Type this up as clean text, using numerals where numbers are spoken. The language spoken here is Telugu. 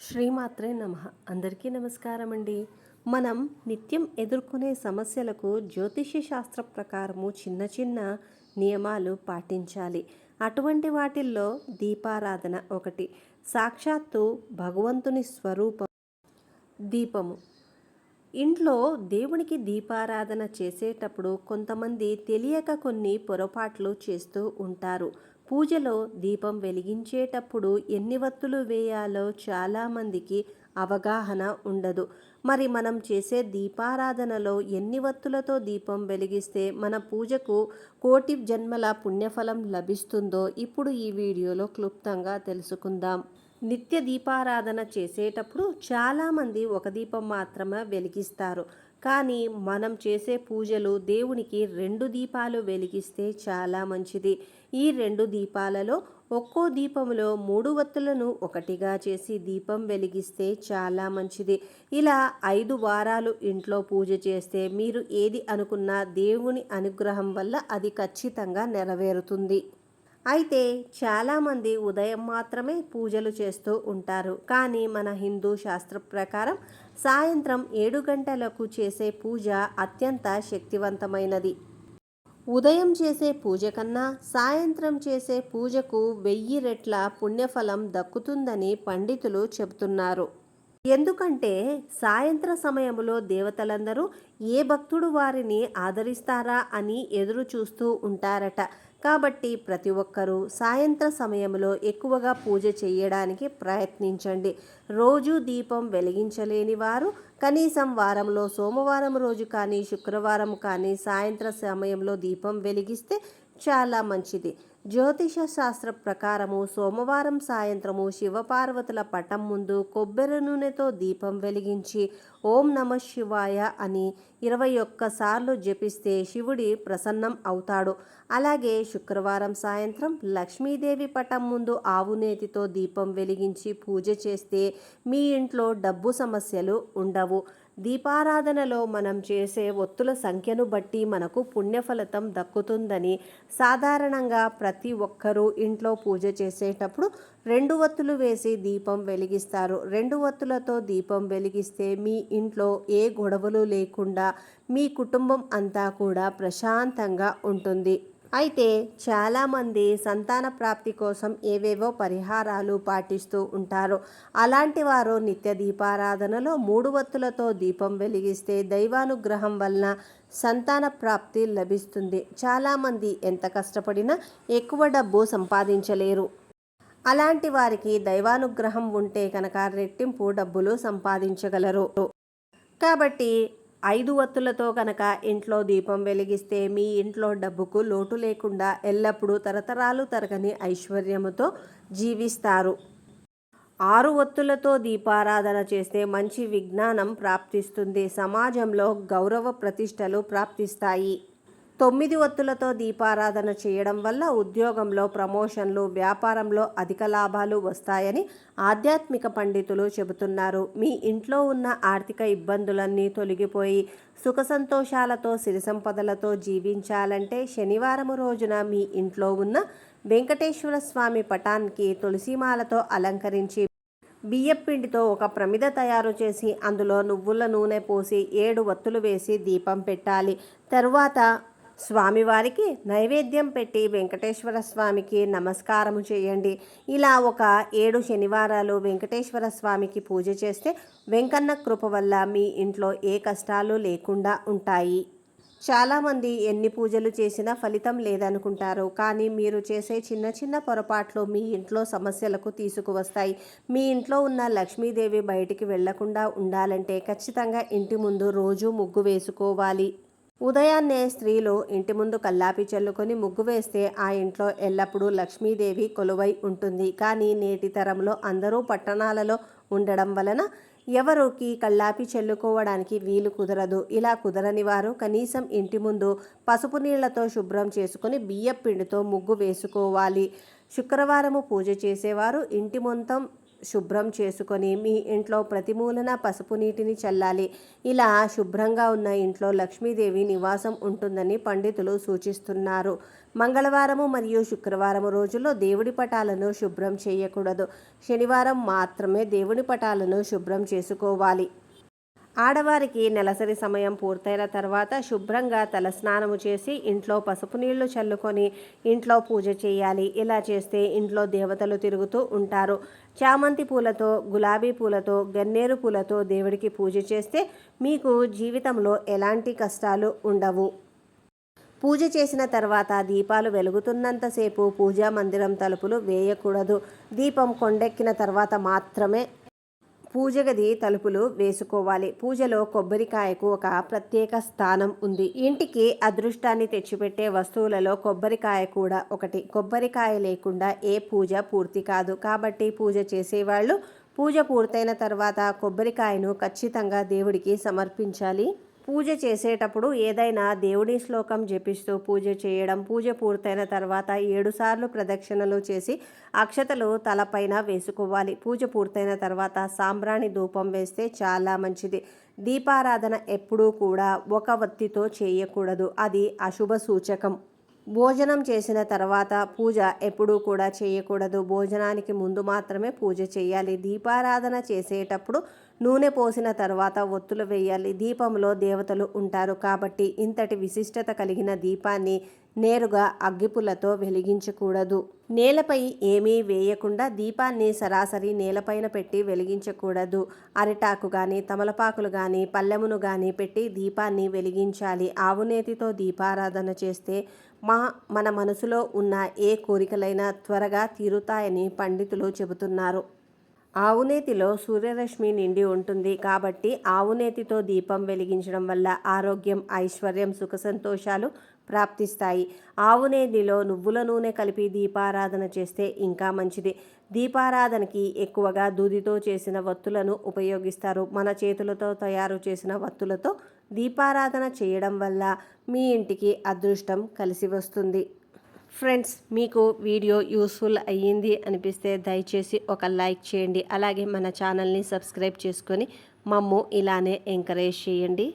శ్రీమాత్రే నమః. అందరికీ నమస్కారం అండి. మనం నిత్యం ఎదుర్కొనే సమస్యలకు జ్యోతిష్య శాస్త్ర ప్రకారము చిన్న చిన్న నియమాలు పాటించాలి. అటువంటి వాటిల్లో దీపారాధన ఒకటి. సాక్షాత్తు భగవంతుని స్వరూపం దీపము. ఇంట్లో దేవునికి దీపారాధన చేసేటప్పుడు కొంతమంది తెలియక కొన్ని పొరపాట్లు చేస్తూ ఉంటారు. పూజలో దీపం వెలిగించేటప్పుడు ఎన్ని వత్తులు వేయాలో చాలామందికి అవగాహన ఉండదు. మరి మనం చేసే దీపారాధనలో ఎన్ని వత్తులతో దీపం వెలిగిస్తే మన పూజకు కోటి జన్మల పుణ్యఫలం లభిస్తుందో ఇప్పుడు ఈ వీడియోలో క్లుప్తంగా తెలుసుకుందాం. నిత్య దీపారాధన చేసేటప్పుడు చాలామంది ఒక దీపం మాత్రమే వెలిగిస్తారు. కానీ మనం చేసే పూజలు దేవునికి 2 దీపాలు వెలిగిస్తే చాలా మంచిది. ఈ 2 దీపాలలో ఒక్కో దీపంలో 3 వత్తులను ఒకటిగా చేసి దీపం వెలిగిస్తే చాలా మంచిది. ఇలా 5 వారాలు ఇంట్లో పూజ చేస్తే మీరు ఏది అనుకున్నా దేవుని అనుగ్రహం వల్ల అది ఖచ్చితంగా నెరవేరుతుంది. అయితే చాలామంది ఉదయం మాత్రమే పూజలు చేస్తూ ఉంటారు. కానీ మన హిందూ శాస్త్ర ప్రకారం సాయంత్రం 7 గంటలకు చేసే పూజ అత్యంత శక్తివంతమైనది. ఉదయం చేసే పూజ కన్నా సాయంత్రం చేసే పూజకు 1000 రెట్ల పుణ్యఫలం దక్కుతుందని పండితులు చెబుతున్నారు. ఎందుకంటే సాయంత్ర సమయంలో దేవతలందరూ ఏ భక్తుడు వారిని ఆదరిస్తారా అని ఎదురు చూస్తూ ఉంటారట. కాబట్టి ప్రతి ఒక్కరూ సాయంత్ర సమయంలో ఎక్కువగా పూజ చేయడానికి ప్రయత్నించండి. రోజు దీపం వెలిగించలేని వారు కనీసం వారంలో సోమవారం రోజు కానీ శుక్రవారం కానీ సాయంత్ర సమయంలో దీపం వెలిగిస్తే చాలా మంచిది. జ్యోతిష శాస్త్ర ప్రకారము సోమవారం సాయంత్రము శివపార్వతుల పటం ముందు కొబ్బరి నూనెతో దీపం వెలిగించి ఓం నమః శివాయ అని 21 సార్లు జపిస్తే శివుడి ప్రసన్నం అవుతాడు. అలాగే శుక్రవారం సాయంత్రం లక్ష్మీదేవి పటం ముందు ఆవు నేతితో దీపం వెలిగించి పూజ చేస్తే మీ ఇంట్లో డబ్బు సమస్యలు ఉండవు. దీపారాధనలో మనం చేసే ఒత్తుల సంఖ్యను బట్టి మనకు పుణ్యఫలితం దక్కుతుందని సాధారణంగా ప్రతి ఒక్కరూ ఇంట్లో పూజ చేసేటప్పుడు 2 వత్తులు వేసి దీపం వెలిగిస్తారు. 2 వత్తులతో దీపం వెలిగిస్తే మీ ఇంట్లో ఏ గొడవలు లేకుండా మీ కుటుంబం అంతా కూడా ప్రశాంతంగా ఉంటుంది. అయితే చాలామంది సంతాన ప్రాప్తి కోసం ఏవేవో పరిహారాలు పాటిస్తూ ఉంటారు. అలాంటి వారు నిత్య దీపారాధనలో 3 వత్తులతో దీపం వెలిగిస్తే దైవానుగ్రహం వలన సంతాన ప్రాప్తి లభిస్తుంది. చాలామంది ఎంత కష్టపడినా ఎక్కువ డబ్బు సంపాదించలేరు. అలాంటి వారికి దైవానుగ్రహం ఉంటే కనుక రెట్టింపు డబ్బులు సంపాదించగలరు. కాబట్టి 5 వత్తులతో కనుక ఇంట్లో దీపం వెలిగిస్తే మీ ఇంట్లో డబ్బుకు లోటు లేకుండా ఎల్లప్పుడూ తరతరాలు తరగని ఐశ్వర్యముతో జీవిస్తారు. 6 వత్తులతో దీపారాధన చేస్తే మంచి విజ్ఞానం ప్రాప్తిస్తుంది. సమాజంలో గౌరవ ప్రతిష్టలు ప్రాప్తిస్తాయి. 9 వత్తులతో దీపారాధన చేయడం వల్ల ఉద్యోగంలో ప్రమోషన్లు, వ్యాపారంలో అధిక లాభాలు వస్తాయని ఆధ్యాత్మిక పండితులు చెబుతున్నారు. మీ ఇంట్లో ఉన్న ఆర్థిక ఇబ్బందులన్నీ తొలగిపోయి సుఖ సంతోషాలతో సిరి సంపదలతో జీవించాలంటే శనివారం రోజున మీ ఇంట్లో ఉన్న వెంకటేశ్వర స్వామి పటానికి తులసిమాలతో అలంకరించి బియ్యపిండితో ఒక ప్రమిద తయారు చేసి అందులో నువ్వుల నూనె పోసి 7 వత్తులు వేసి దీపం పెట్టాలి. తరువాత స్వామివారికి నైవేద్యం పెట్టి వెంకటేశ్వర స్వామికి నమస్కారము చేయండి. ఇలా ఒక 7 శనివారాలు వెంకటేశ్వర స్వామికి పూజ చేస్తే వెంకన్న కృప వల్ల మీ ఇంట్లో ఏ కష్టాలు లేకుండా ఉంటాయి. చాలామంది ఎన్ని పూజలు చేసినా ఫలితం లేదనుకుంటారు. కానీ మీరు చేసే చిన్న చిన్న పొరపాట్లు మీ ఇంట్లో సమస్యలకు తీసుకువస్తాయి. మీ ఇంట్లో ఉన్న లక్ష్మీదేవి బయటికి వెళ్లకుండా ఉండాలంటే ఖచ్చితంగా ఇంటి ముందు రోజు ముగ్గు వేసుకోవాలి. ఉదయాన్నే స్త్రీలు ఇంటి ముందు కల్లాపి చల్లుకొని ముగ్గు వేస్తే ఆ ఇంట్లో ఎల్లప్పుడూ లక్ష్మీదేవి కొలువై ఉంటుంది. కానీ నేటి తరంలో అందరూ పట్టణాలలో ఉండడం వలన ఎవరికి కల్లాపి చల్లుకోవడానికి వీలు కుదరదు. ఇలా కుదరని వారు కనీసం ఇంటి ముందు పసుపు నీళ్లతో శుభ్రం చేసుకొని బియ్యం పిండితో ముగ్గు వేసుకోవాలి. శుక్రవారము పూజ చేసేవారు ఇంటి మొత్తం శుభ్రం చేసుకొని మీ ఇంట్లో ప్రతి మూలన పసుపు నీటిని చల్లాలి. ఇలా శుభ్రంగా ఉన్న ఇంట్లో లక్ష్మీదేవి నివాసం ఉంటుందని పండితులు సూచిస్తున్నారు. మంగళవారము మరియు శుక్రవారం రోజుల్లో దేవుడి పటాలను శుభ్రం చేయకూడదు. శనివారం మాత్రమే దేవుడి పటాలను శుభ్రం చేసుకోవాలి. ఆడవారికి నెలసరి సమయం పూర్తయిన తర్వాత శుభ్రంగా తలస్నానము చేసి ఇంట్లో పసుపు నీళ్లు చల్లుకొని ఇంట్లో పూజ చేయాలి. ఇలా చేస్తే ఇంట్లో దేవతలు తిరుగుతూ ఉంటారు. చామంతి పూలతో, గులాబీ పూలతో, గన్నేరు పూలతో దేవుడికి పూజ చేస్తే మీకు జీవితంలో ఎలాంటి కష్టాలు ఉండవు. పూజ చేసిన తర్వాత దీపాలు వెలుగుతున్నంతసేపు పూజా మందిరం తలుపులు వేయకూడదు. దీపం కొండెక్కిన తర్వాత మాత్రమే పూజ గది తలుపులు వేసుకోవాలి. పూజలో కొబ్బరికాయకు ఒక ప్రత్యేక స్థానం ఉంది. ఇంటికి అదృష్టాన్ని తెచ్చిపెట్టే వస్తువులలో కొబ్బరికాయ కూడా ఒకటి. కొబ్బరికాయ లేకుండా ఏ పూజ పూర్తి కాదు. కాబట్టి పూజ చేసేవాళ్ళు పూజ పూర్తయిన తర్వాత కొబ్బరికాయను ఖచ్చితంగా దేవుడికి సమర్పించాలి. పూజ చేసేటప్పుడు ఏదైనా దేవుడి శ్లోకం జపిస్తూ పూజ చేయడం. పూజ పూర్తయిన తర్వాత 7 సార్లు ప్రదక్షిణలు చేసి అక్షతలు తలపైన వేసుకోవాలి. పూజ పూర్తయిన తర్వాత సాంబ్రాణి ధూపం వేస్తే చాలా మంచిది. దీపారాధన ఎప్పుడూ కూడా ఒక వత్తితో చేయకూడదు. అది అశుభ సూచకం. భోజనం చేసిన తర్వాత పూజ ఎప్పుడూ కూడా చేయకూడదు. భోజనానికి ముందు మాత్రమే పూజ చేయాలి. దీపారాధన చేసేటప్పుడు నూనె పోసిన తర్వాత ఒత్తులు వేయాలి. దీపంలో దేవతలు ఉంటారు కాబట్టి ఇంతటి విశిష్టత కలిగిన దీపాన్ని నేరుగా అగ్గిపుల్లతో వెలిగించకూడదు. నేలపై ఏమీ వేయకుండా దీపాన్ని సరాసరి నేలపైన పెట్టి వెలిగించకూడదు. అరిటాకు కానీ, తమలపాకులు కానీ, పల్లెమును కానీ పెట్టి దీపాన్ని వెలిగించాలి. ఆవునేతితో దీపారాధన చేస్తే మన మనసులో ఉన్న ఏ కోరికలైనా త్వరగా తీరుతాయని పండితులు చెబుతున్నారు. ఆవునేతిలో సూర్యరశ్మి నిండి ఉంటుంది కాబట్టి ఆవునేతితో దీపం వెలిగించడం వల్ల ఆరోగ్యం, ఐశ్వర్యం, సుఖ సంతోషాలు ప్రాప్తిస్తాయి. ఆవునేతిలో నువ్వుల నూనె కలిపి దీపారాధన చేస్తే ఇంకా మంచిది. దీపారాధనకి ఎక్కువగా దూదితో చేసిన వత్తులను ఉపయోగిస్తారు. మన చేతులతో తయారు చేసిన వత్తులతో దీపారాధన చేయడం వల్ల మీ ఇంటికి అదృష్టం కలిసి వస్తుంది. ఫ్రెండ్స్, మీకు వీడియో యూస్ఫుల్ అయ్యింది అనిపిస్తే దయచేసి ఒక లైక్ చేయండి. అలాగే మన ఛానల్ని సబ్స్క్రైబ్ చేసుకొని మమ్ము ఇలానే ఎంకరేజ్ చేయండి.